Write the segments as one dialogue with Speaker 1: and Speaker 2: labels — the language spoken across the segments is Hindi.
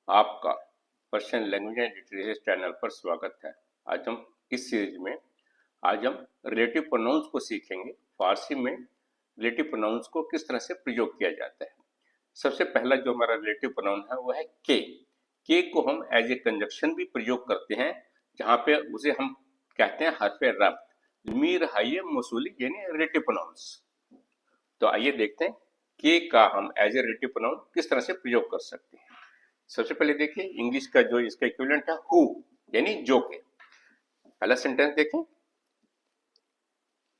Speaker 1: आपका Persian language and literature channel पर स्वागत है। आज हम इस सीरीज में रिलेटिव प्रोनाउंस को सीखेंगे। फारसी में रिलेटिव प्रोनाउंस को किस तरह से प्रयोग किया जाता है। सबसे पहला जो हमारा रिलेटिव प्रोनाउन है वो है के। के को हम एज ए कंजक्शन भी प्रयोग करते हैं, जहाँ पे उसे हम कहते हैं हरफे रब, मीर हाइये मौसूली यानी रिलेटिव प्रोनाउंस। तो आइए देखते हैं के का हम एज ए रिलेटिव प्रोनाउन किस तरह से प्रयोग कर सकते हैं। सबसे पहले देखिए इंग्लिश का जो इसका इक्विवेलेंट है हु यानी जो के। पहला सेंटेंस देखें,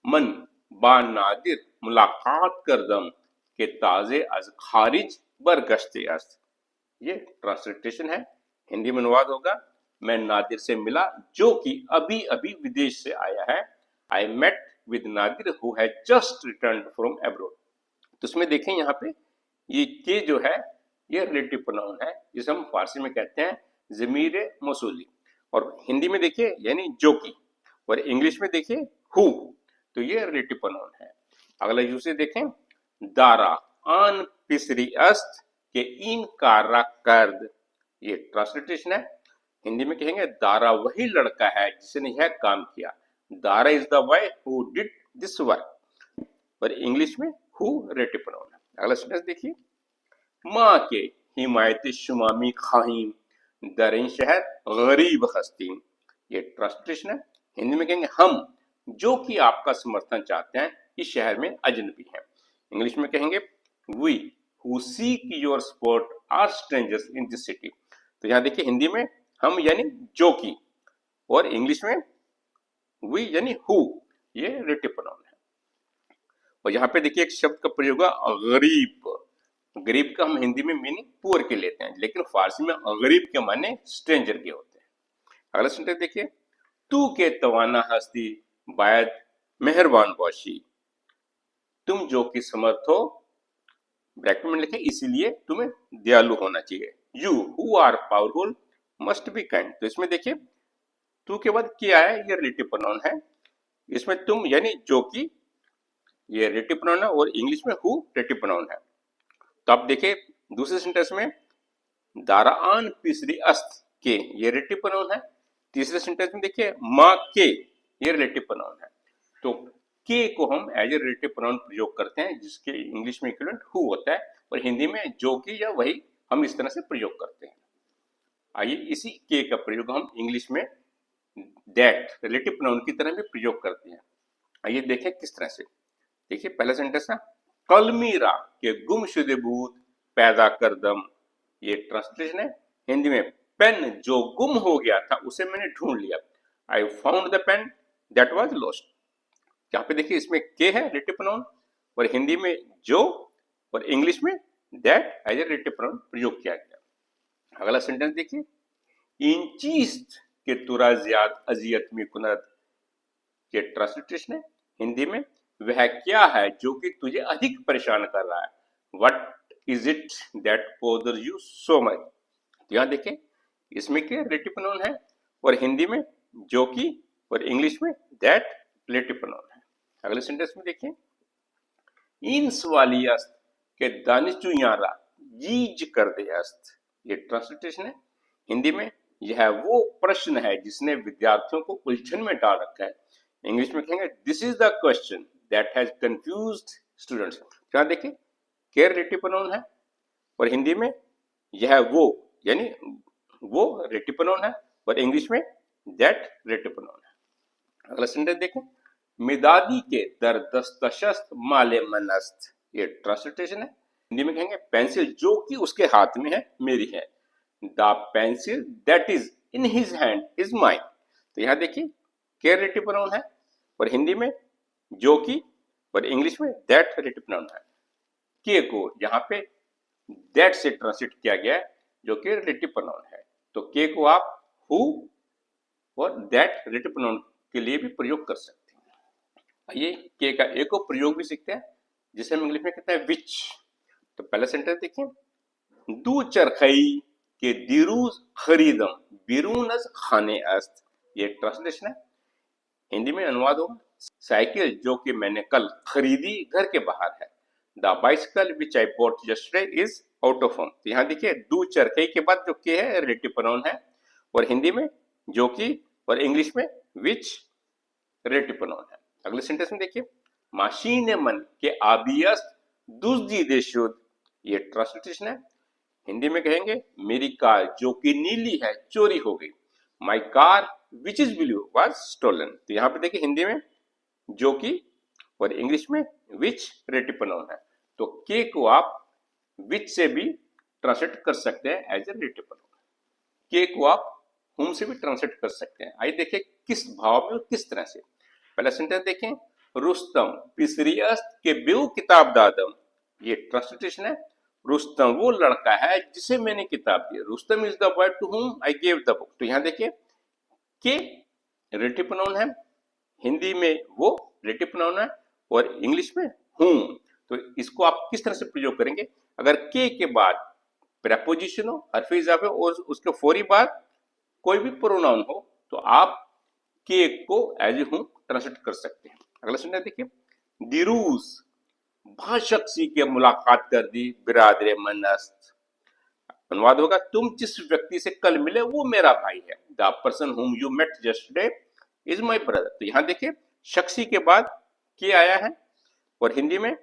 Speaker 1: मन बा नादिर मुलाकात कर दम के ताजे अज खारिज बरगश्ते अस्त। ये ट्रांसलेशन है, हिंदी में अनुवाद होगा, मैं नादिर से मिला जो कि अभी अभी विदेश से आया है। I met with Nadir who has just returned from abroad. तो उसमें देखें यहाँ पे ये के जो है ये रिलेटिव प्रोनाउन है, जिसे हम फारसी में कहते हैं ज़मीर मौसूली, और हिंदी में देखिए यानी जो की, और इंग्लिश में देखिए हु। तो ये रिलेटिव प्रोनाउन है। अगला यूसेज देखें, दारा आन पिसरी अस्त के इन कारा कर्द। ये ट्रांसलेशन है, हिंदी में कहेंगे दारा वही लड़का है जिसने यह काम किया। Dara is the boy who did this work, और इंग्लिश में हु रिलेटिव प्रोनाउन है। अगला सेंटेंस देखिए, माँ के हिमायत शुमामी खाहिम दरिन शहर गरीब हस्तीन। ये ट्रांसलेशन है, हिंदी में कहेंगे हम जो कि आपका समर्थन चाहते हैं इस शहर में अजनबी हैं। इंग्लिश में कहेंगे we who seek your support are strangers in this city. तो यहाँ देखिए हिंदी में हम यानी जो कि, और इंग्लिश में वी यानी हु, ये रिलेटिव प्रोनाउन है। और यहाँ पे देखिए एक शब्द का प्रयोग है गरीब। गरीब का हम हिंदी में मीनिंग पुअर के लेते हैं, लेकिन फारसी में गरीब के माने स्ट्रेंजर के होते हैं। अगला सेंटेंस देखिए, तू के तवाना हस्ती बायद मेहरबान बाशी। तुम जो कि समर्थ हो, ब्रैकेट में लिखे इसीलिए तुम्हें दयालु होना चाहिए। You who are powerful must be kind. तो इसमें देखिए तू के बाद क्या है, ये रिलेटिव प्रोनाउन है। इसमें तुम यानी जो कि ये रिलेटिव प्रोनाउन है, और इंग्लिश में हु रिलेटिव प्रोनाउन है। तो आप देखिए दूसरे सेंटेंस में दारान पिसरी अस्त के, ये रिलेटिव प्रोनाउन है। तीसरे सेंटेंस में देखिए माँ के, ये रिलेटिव प्रोनाउन है। तो के को हम एज ए रिलेटिव प्रोनाउन प्रयोग करते हैं, जिसके इंग्लिश में इक्विवेलेंट हु होता है, और हिंदी में जो कि या वही हम इस तरह से प्रयोग करते हैं। आइए इसी के का प्रयोग हम इंग्लिश में दैट रिलेटिव प्रोनाउन की तरह भी प्रयोग करते हैं। आइए देखें किस तरह से। देखिए पहला सेंटेंस है, कलमीरा के गुमशुदे बूत पैदा कर दम। ये ट्रांसलेशन है, हिंदी में पेन जो गुम हो गया था उसे मैंने ढूंढ लिया। I found the pen that was lost. यहाँ पे देखिए इसमें के है रिलेटिव प्रोनाउन, और हिंदी में जो, और इंग्लिश में that as a relative pronoun प्रयोग किया गया। अगला सेंटेंस देखिए, इंचीस्ट के तुरा ज्याद अजियत में कुनत। ये ट्रांसलेशन है, हिंदी में वह क्या है जो कि तुझे अधिक परेशान कर रहा है। What is it that bother you so much. यहाँ देखें इसमें क्या रिलेटिव प्रोनाउन है, और हिंदी में जो कि, और इंग्लिश में दैट रिलेटिव प्रोनाउन है। अगले सेंटेंस में देखिए, इन सवाली अस्त के दानिशु यारा यीज कर दे अस्त। ये ट्रांसलेशन है, हिंदी में यह वो प्रश्न है जिसने विद्यार्थियों को उलझन में डाल रखा है। इंग्लिश में कहेंगे this is the question that has confused students. यहाँ देखिए के रिलेटिव प्रोनाउन है, और हिंदी में यह वो यानी वो रिलेटिव प्रोनाउन है, और इंग्लिश में दैट रिलेटिव प्रोनाउन है। अगला सेंटेंस देखें, मिदादी के दर दस्तशस्त माले मनस्त। ये ट्रांसलेशन है, हिंदी में कहेंगे पेंसिल जो कि उसके हाथ में है मेरी है। The pencil that is in his hand is mine. तो यहाँ देखिए के रिलेटिव प्रोनाउन है, और हिंदी में जो कि, और इंग्लिश में दैट रिलेटिव प्रोनाउन है। के को यहाँ पे दैट से ट्रांसलेट किया गया है, जो कि रिलेटिव प्रोनाउन है। तो के को आप हु और दैट रिलेटिव प्रोनाउन के लिए भी प्रयोग कर सकते हैं। आइए के का एक और प्रयोग भी सीखते हैं, जिसे हम इंग्लिश में कहते हैं विच। तो पहला सेंटेंस देखिए, दू चरखई के दिरूज खरीदम बिरूनस खाने अस्त। ये ट्रांसलेशन है, हिंदी में अनुवाद होगा साइकिल जो कि मैंने कल खरीदी घर के बाहर है। The bicycle which I bought yesterday is out of home. तो यहाँ देखिए डू चर के के बाद जो के है रिलेटिव प्रोनाउन है, और हिंदी में जो कि, और इंग्लिश में विच रिलेटिव प्रोनाउन है। अगले सेंटेंस में देखिए माशीने मन के आबियस दुजी देशुद, ये ट्रांसलेशन है। हिंदी में कहेंगे मेरी कार जो कि नीली है चोरी हो गई। My car which is blue was stolen. तो यहाँ पे देखिए हिंदी में जो कि, और इंग्लिश में विच रिलेटिव प्रोनाउन है। तो के को आप विच से भी ट्रांसलेट कर सकते हैं एज ए रिलेटिव प्रोनाउन। के को आप हुम से भी ट्रांसलेट कर सकते हैं। आइए देखिए किस भाव में और किस तरह से। पहला सेंटेंस देखें, रुस्तम पिसरियस्त के बेउ किताब दादम, ये ट्रांसलेशन है। रुस्तम वो लड़का है जिसे मैंने किताब दी। Rustam is the boy to whom I gave the book. तो यहाँ देखिए के रिलेटिव प्रोनाउन है, हिंदी में वो रिलेटिव प्रोनाउन है, और इंग्लिश में हुम। तो इसको आप किस तरह से प्रयोग करेंगे, अगर के बाद प्रेपोजिशन हो, हर्फ इजाफे और उसके फौरी बाद कोई भी प्रोनाउन हो, तो आप के को एज ए हुम ट्रांसलेट कर सकते हैं। अगला सुनना देखिए, दिरूस भाशक्सी के मुलाकात कर दी बिरादरे मनस्त। अनुवाद होगा तुम जिस व्यक्ति से कल मिले वो मेरा भाई है। The person whom you met yesterday is my brother. तो यहाँ देखिए शख्सी के बाद के आया है, और हिंदी में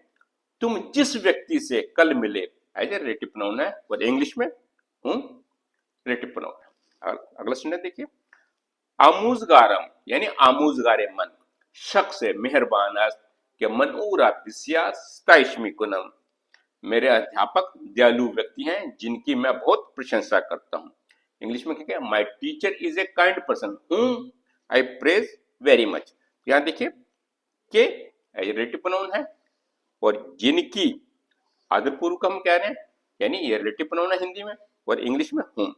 Speaker 1: तुम जिस व्यक्ति से कल मिले एज ए रिलेटिव प्रोनाउन है, और इंग्लिश में हुम रिलेटिव प्रोनाउन है। अगला सुनने देखिए, आमूजगारम यानी आमूजगारे मन, शख्स मेहरबान के मनऊरा बिस्यास्ताइश्मी कुनम, मेरे अध्यापक दयालु व्यक्ति हैं जिनकी मैं बहुत प्रशंसा करता हूँ। इंग्लिश में क्या, my teacher is a kind person whom I praise very much. यहाँ देखिए के रिलेटिव प्रोनाउन है, और जिनकी आदरपूर्वक हम कह रहे हैं, यानी ये रिलेटिव प्रोनाउन है हिंदी में, और इंग्लिश में हुम।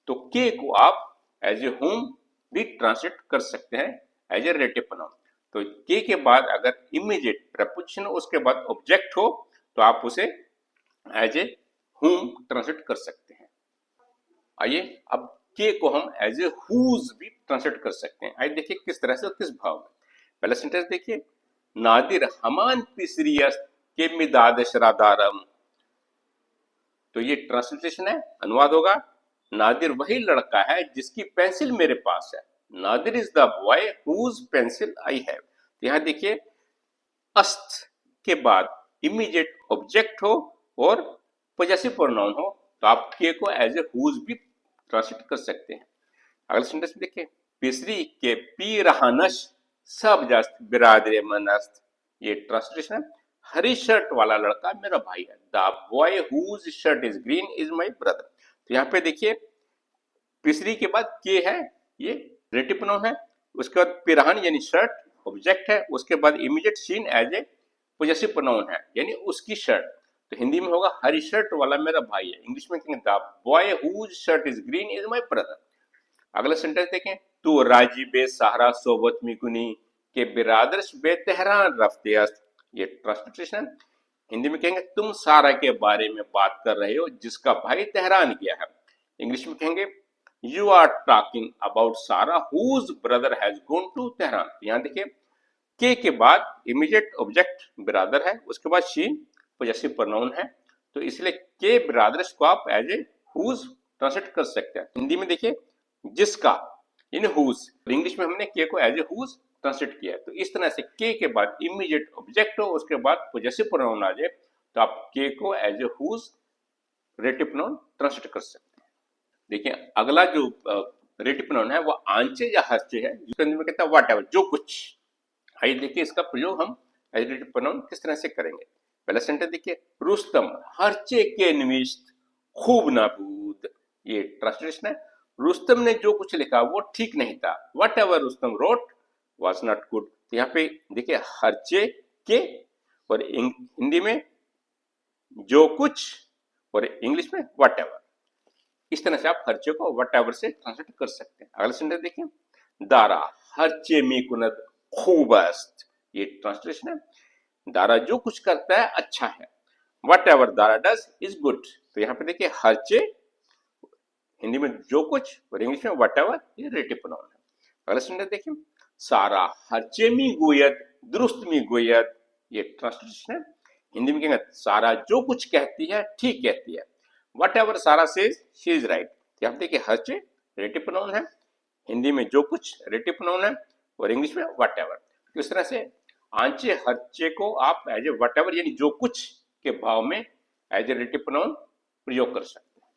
Speaker 1: तो के को आप एज ए हुम भी ट्रांसलेट कर सकते हैं एज ए रिलेटिव प्रोनाउन। तो के बाद अगर इमीडिएट प्रपोजिशन उसके बाद ऑब्जेक्ट हो, तो आप उसे एज ए हुम ट्रांसलेट कर सकते हैं। आइए अब के को हम एज ए हुज भी ट्रांसलेट कर सकते हैं। आइए देखिए किस तरह से और किस भाव में। पहला सेंटेंस देखिए, नादिर हमान पिसरियस के मिदाद शरादारम। तो ये ट्रांसलेशन है। अनुवाद होगा नादिर वही लड़का है जिसकी पेंसिल मेरे पास है। Nadir is the boy whose pencil I have. यहाँ देखिए अस्त के बाद इमीडिएट ऑब्जेक्ट हो और पॉजेसिव प्रोनाउन हो, तो आप के को एज ए हुज भी ट्रांसलेट कर सकते हैं। अगला सेंटेंस में देखिए, पिसरी के पी रहानश सब जस्त बिरादरे मनस्त। ये ट्रांसलेशन है। हरी शर्ट वाला लड़का मेरा भाई है। The boy whose shirt is green is my brother. तो यहाँ पे देखिए पिसरी के बाद के है, ये रिलेटिव प्रोनाउन है। उसके बाद पिराहन यानी शर्ट ऑब्जेक्ट है। उसके बाद immediate seen as a possessive pronoun है, यानी उसकी शर्ट। तो हिंदी में होगा हरी शर्ट वाला मेरा भाई है। इंग्लिश में कहेंगे the boy whose shirt is green is my brother. अगला सेंटेंस देखें, तू राजी बे सहारा सोबत मिकुनी के बिरादर्श बे तेहरान रफ्ते अस्त। ये ट्रांसलेशन है। हिंदी में कहेंगे तुम सारा के बारे में बात कर रहे हो जिसका भाई तेहरान गया है। इंग्लिश में कहेंगे you are talking about Sara whose brother has gone to Tehran. यहाँ देखिए के बाद इमीडिएट ऑब्जेक्ट ब्रदर है, उसके बाद शी पॉजेसिव प्रोनाउन है। तो इसलिए के ब्रदर्स को आप एज ए हुज ट्रांसलेट कर सकते हैं। हिंदी में देखिए जिसका यानी हुज, इंग्लिश में हमने के को एज ए हुज ट्रांसलेट किया है। तो इस तरह से के बाद इमीडिएट ऑब्जेक्ट हो, उसके बाद पॉजेसिव प्रोनाउन आ जाए, तो आप के को as a whose relative pronoun translate कर सकते हैं। देखिए अगला जो रिलेटिव प्रोनाउन है वो आंचे या हर्चे है, जिसके अंदर में कहता है व्हाट एवर, जो कुछ। आइए देखिए इसका प्रयोग हम एज रिलेटिव प्रोनाउन किस तरह से करेंगे। पहला सेंटेंस देखिए, रुस्तम हर्चे के निविष्ट खूब नाबूद। ये ट्रांसलेशन है। रुस्तम ने जो कुछ लिखा वो ठीक नहीं था। Whatever Rustam wrote was not good. तो यहाँ पे देखिए हर्चे के, और हिंदी में जो कुछ, और इंग्लिश में वट एवर। इस तरह से आप हर्चे को वट एवर से ट्रांसलेट कर सकते हैं। अगला सेंटेंस देखिए, दारा हर्चे मी कुनद खूबस्त। ये ट्रांसलेशन है। दारा जो कुछ करता है अच्छा है। What ever Dara does is good. तो यहाँ पे देखिए हर्चे हिंदी में जो कुछ, और इंग्लिश में वट एवर, ये रिलेटिव प्रोनाउन है। अगला सेंटेंस देखिए, सारा हर्चे मी गोयत दुरुस्त मी गोयत। ये ट्रांसलेशन है। हिंदी में कहेंगे सारा जो कुछ कहती है ठीक कहती है। वट एवर सारा सेज शी इज राइट। यहाँ देखिए हर्चे रिलेटिव प्रोनाउन है, हिंदी में जो कुछ रिलेटिव प्रोनाउन है, और इंग्लिश में वट एवर। तो इस तरह से आंचे हर्चे को आप एज ए वट एवर यानी जो कुछ के भाव में एज ए रिलेटिव प्रोनाउन प्रयोग कर सकते हैं।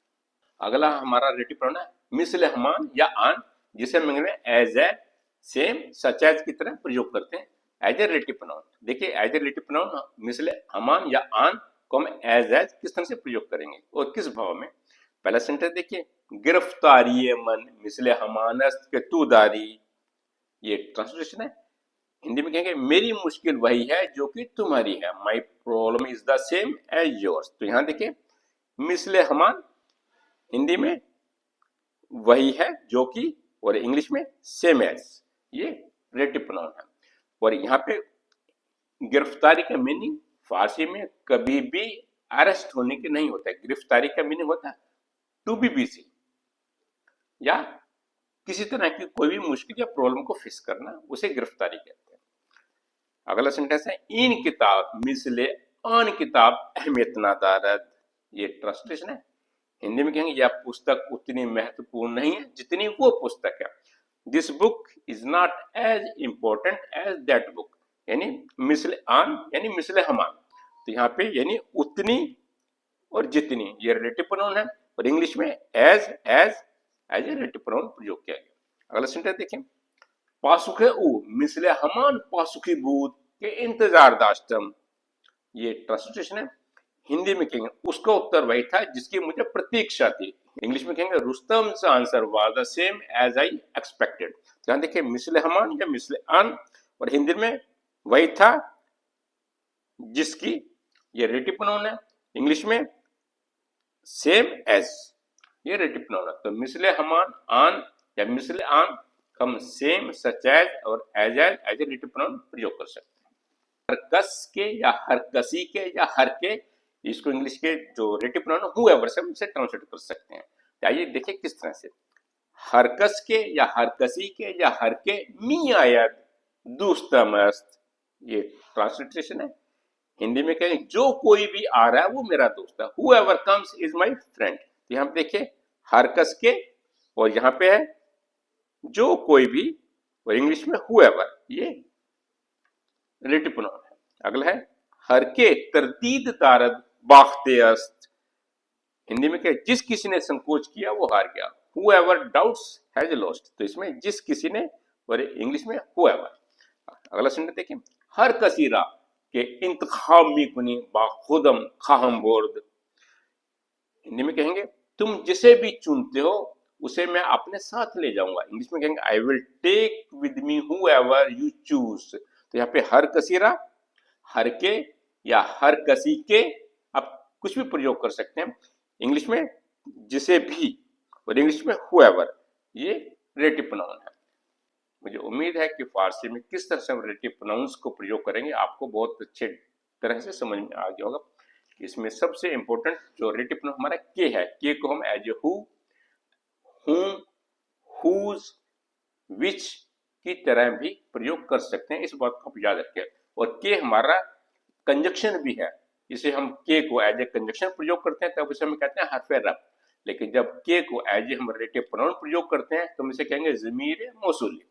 Speaker 1: अगला हमारा रिलेटिव प्रोनाउन है मिसल हमान या आन, जिसे हम इंग्लिश में as a, same, such as की तरह प्रयोग करते हैं एज ए रिलेटिव प्रोनाउन। देखिए एज ए रिलेटिव प्रोनाउन मिसल हमान या आन को हम एज किस तरह से प्रयोग करेंगे और किस भाव में। पहला सेंटेंस देखिए, गिरफ्तारी मन मिसले हमानस्त के तू दारी। ये ट्रांसलेशन है, हिंदी में कहेंगे मेरी मुश्किल वही है जो कि तुम्हारी है, my problem is the same as yours. तो यहाँ देखिए मिसले हमान हिंदी में वही है जो कि, और इंग्लिश में सेम एज, ये रिलेटिव प्रोनाउन है। और यहाँ पे गिरफ्तारी का मीनिंग फारसी में कभी भी अरेस्ट होने के नहीं होता है। गिरफ्तारी का मीनिंग होता है टू बी बिजी, या किसी तरह की कोई भी मुश्किल या प्रॉब्लम को फेस करना, उसे गिरफ्तारी कहते हैं। अगला सेंटेंस है इन किताब मिसले आन किताब अहमियत ना दारद। ये ट्रांसलेशन है, हिंदी में कहेंगे यह पुस्तक उतनी महत्वपूर्ण नहीं है जितनी वो पुस्तक है। This book is not as important as that book, यानी मिसले आन यानी मिसले हमान। तो यहाँ पे यानी उतनी और जितनी, ये रिलेटिव प्रोनाउन है, और इंग्लिश में एज ए रिलेटिव प्रोनाउन प्रयोग किया गया। अगला सेंटेंस देखें, पासुखे उ मिसले हमान पासुखी बूद के इंतजार दाश्तम। ये ट्रांसलेशन है, हिंदी में कहेंगे उसका उत्तर वही था जिसकी मुझे प्रतीक्षा थी। इंग्लिश में कहेंगे Rustam's answer was the same as I expected. यहाँ देखिए मिसले हमान या मिसले आन, और हिंदी में वही था जिसकी, ये रिलेटिव प्रोनाउन है, इंग्लिश में सेम एज, ये रिलेटिव प्रोनाउन है। तो मिसले हमान आन या मिसले आन हम सेम, सच एज और एज ए रिलेटिव प्रोनाउन प्रयोग कर सकते हैं। हरकस के या हरकसी के या हर के, इसको इंग्लिश के जो रिलेटिव प्रोनाउन हूएवर से हम इसे ट्रांसलेट कर सकते हैं। आइए देखिए किस तरह से, हरकस के या हरकसी के या हर के मी आयद दोस्तमस्त। ये ट्रांसलेशन है, हिंदी में कहें जो कोई भी आ रहा है वो मेरा दोस्त है, whoever comes is my friend। तो यहाँ पे देखिए हरकस के, और यहाँ पे है जो कोई भी, और इंग्लिश में whoever, ये रिलेटिव प्रोनाउन है। अगला है हर के तरदीद दारद बाख्ते अस्त। हिंदी में क्या, जिस किसी ने संकोच किया वो हार गया, whoever doubts has lost। तो इसमें जिस किसी ने, और इंग्लिश में whoever। अगला सेंटेंस देखिए, हर कसीरा के इंतखामी कुनी बाखुदम खाहम बोर्द। हिंदी में कहेंगे तुम जिसे भी चुनते हो उसे मैं अपने साथ ले जाऊंगा। इंग्लिश में कहेंगे I will take with me whoever you choose. तो यहाँ पे हर कसीरा, हर के या हर कसी के, आप कुछ भी प्रयोग कर सकते हैं। इंग्लिश में जिसे भी, और इंग्लिश में हूएवर, ये रिलेटिव प्रोनाउन है। मुझे उम्मीद है कि फारसी में किस तरह से हम रिलेटिव प्रोनाउंस को प्रयोग करेंगे आपको बहुत अच्छे तरह से समझ में आ गया होगा। इसमें सबसे इंपॉर्टेंट जो रिलेटिव प्रोनाउन हमारा के है, के को हम as a who, whom, whose, which की तरह भी प्रयोग कर सकते हैं, इस बात को आप याद रखें। और के हमारा कंजक्शन भी है, इसे हम के को एज ए कंजक्शन प्रयोग करते हैं तब इसे हम कहते हैं हरफे रब। लेकिन जब के को एज ए हम रिलेटिव प्रोनाउन प्रयोग करते हैं तो हम इसे कहेंगे ज़मीर मौसूली।